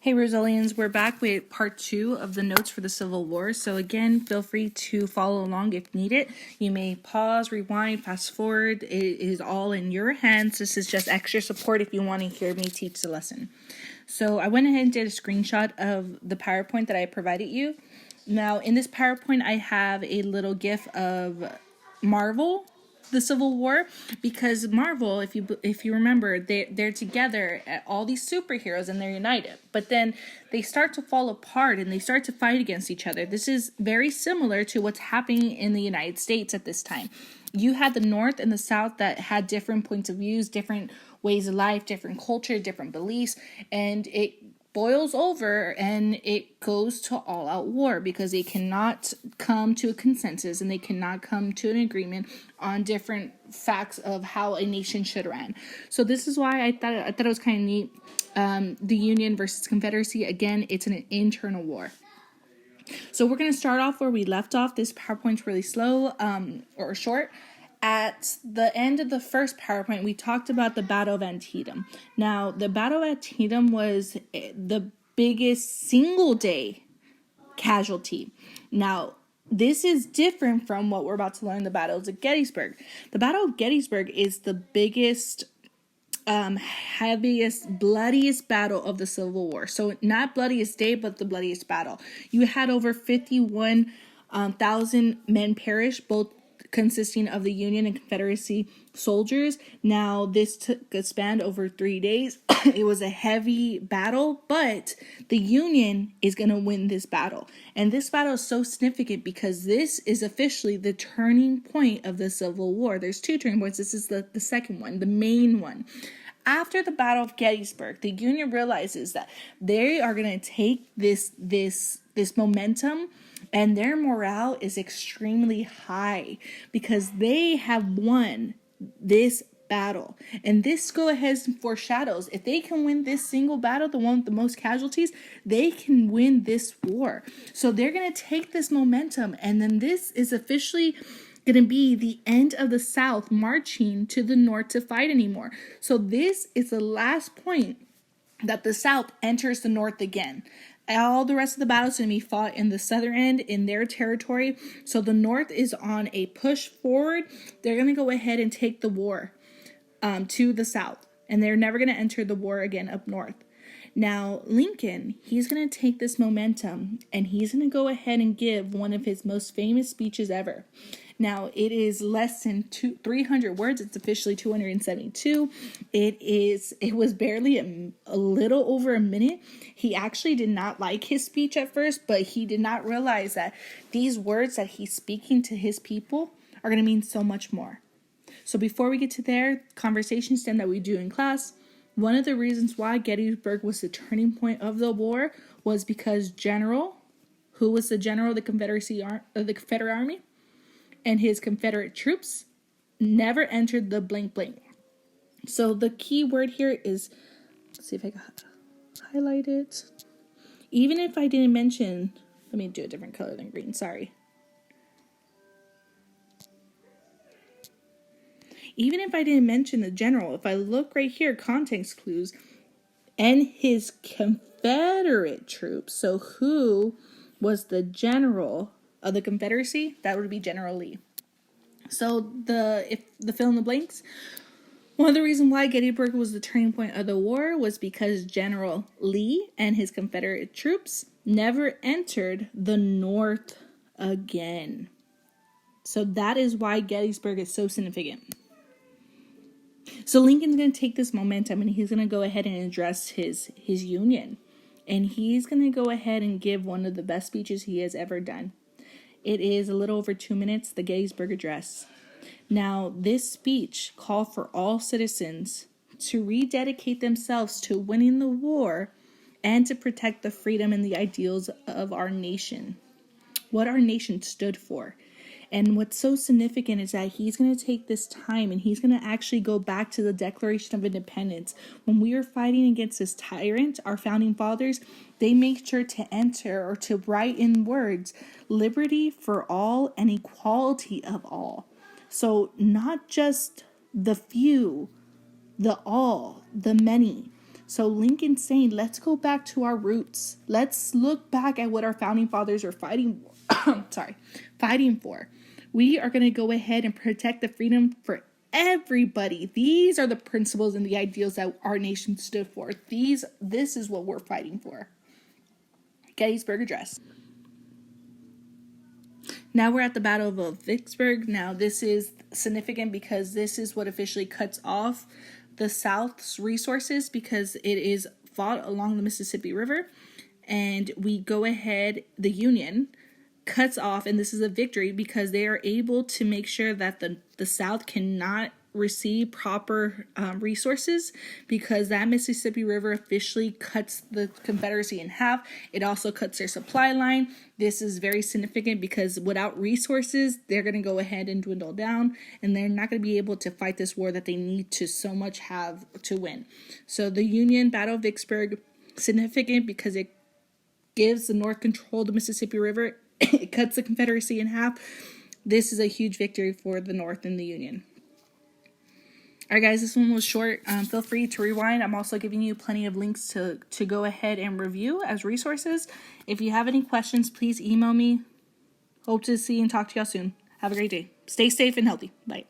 Hey Rosalians, we're back with part 2 of the notes for the Civil War. So again, feel free to follow along if needed. You may pause, rewind, fast forward. It is all in your hands. This is just extra support if you want to hear me teach the lesson. So I went ahead and did a screenshot of the PowerPoint that I provided you. Now in this PowerPoint, I have a little GIF of Marvel, the Civil War, because Marvel, if you remember, they're together, all these superheroes, and they're united. But then they start to fall apart and they start to fight against each other. This is very similar to what's happening in the United States at this time. You had the North and the South that had different points of views, different ways of life, different culture, different beliefs, and it boils over and it goes to all-out war because they cannot come to a consensus and they cannot come to an agreement on different facts of how a nation should run. So this is why I thought it was kind of neat. The Union versus Confederacy, again, it's an internal war. So we're going to start off where we left off. This PowerPoint's really slow or short. At the end of the first PowerPoint, we talked about the Battle of Antietam. Now, the Battle of Antietam was the biggest single day casualty. Now, this is different from what we're about to learn, the battles of Gettysburg. The Battle of Gettysburg is the biggest, heaviest, bloodiest battle of the Civil War. So not bloodiest day, but the bloodiest battle. You had over 51,000 men perish, both consisting of the Union and Confederacy soldiers. Now, this took a span over 3 days. It was a heavy battle, but the Union is going to win this battle. And this battle is so significant because this is officially the turning point of the Civil War. There's two turning points. This is the second one, the main one. After the Battle of Gettysburg, the Union realizes that they are going to take this momentum, and their morale is extremely high because they have won this battle. And this go ahead and foreshadows, if they can win this single battle, the one with the most casualties, they can win this war. So they're going to take this momentum, and then this is officially going to be the end of the South marching to the North to fight anymore. So this is the last point that the South enters the North again. All the rest of the battles going to be fought in the southern end, in their territory. So the North is on a push forward. They're going to go ahead and take the war to the South. And they're never going to enter the war again up north. Now, Lincoln, he's going to take this momentum and he's going to go ahead and give one of his most famous speeches ever. Now, it is less than 300 words. It's officially 272. It was barely a little over a minute. He actually did not like his speech at first, but he did not realize that these words that he's speaking to his people are going to mean so much more. So before we get to their conversation stem that we do in class, one of the reasons why Gettysburg was the turning point of the war was because who was the general of the Confederate Army, and his Confederate troops never entered the blank blank. So the key word here is, let's see if I can highlight it. Even if I didn't mention, let me do a different color than green, sorry. Even if I didn't mention the general, if I look right here, context clues, and his Confederate troops, so who was the general of the Confederacy? That would be General Lee. So if the fill in the blanks, one of the reasons why Gettysburg was the turning point of the war was because General Lee and his Confederate troops never entered the North again. So that is why Gettysburg is so significant. So Lincoln's going to take this momentum and he's going to go ahead and address his Union. And he's going to go ahead and give one of the best speeches he has ever done. It is a little over 2 minutes, the Gettysburg Address. Now, this speech called for all citizens to rededicate themselves to winning the war and to protect the freedom and the ideals of our nation, what our nation stood for. And what's so significant is that he's going to take this time and he's going to actually go back to the Declaration of Independence. When we were fighting against this tyrant, our founding fathers, they made sure to enter or to write in words, liberty for all and equality of all. So not just the few, the all, the many. So Lincoln's saying, let's go back to our roots. Let's look back at what our founding fathers are fighting for. We are going to go ahead and protect the freedom for everybody. These are the principles and the ideals that our nation stood for. This is what we're fighting for. Gettysburg Address. Now we're at the Battle of Vicksburg. Now this is significant because this is what officially cuts off the South's resources, because it is fought along the Mississippi River. And we go ahead, the Union cuts off, and this is a victory because they are able to make sure that the South cannot receive proper resources, because that Mississippi River officially cuts the Confederacy in half. It also cuts their supply line. This is very significant because without resources, they're going to go ahead and dwindle down, and they're not going to be able to fight this war that they need to so much have to win. So the Union Battle of Vicksburg, significant because it gives the North control of the Mississippi River. It cuts the Confederacy in half. This is a huge victory for the North and the Union. All right, guys, this one was short. Feel free to rewind. I'm also giving you plenty of links to go ahead and review as resources. If you have any questions, please email me. Hope to see and talk to y'all soon. Have a great day. Stay safe and healthy. Bye.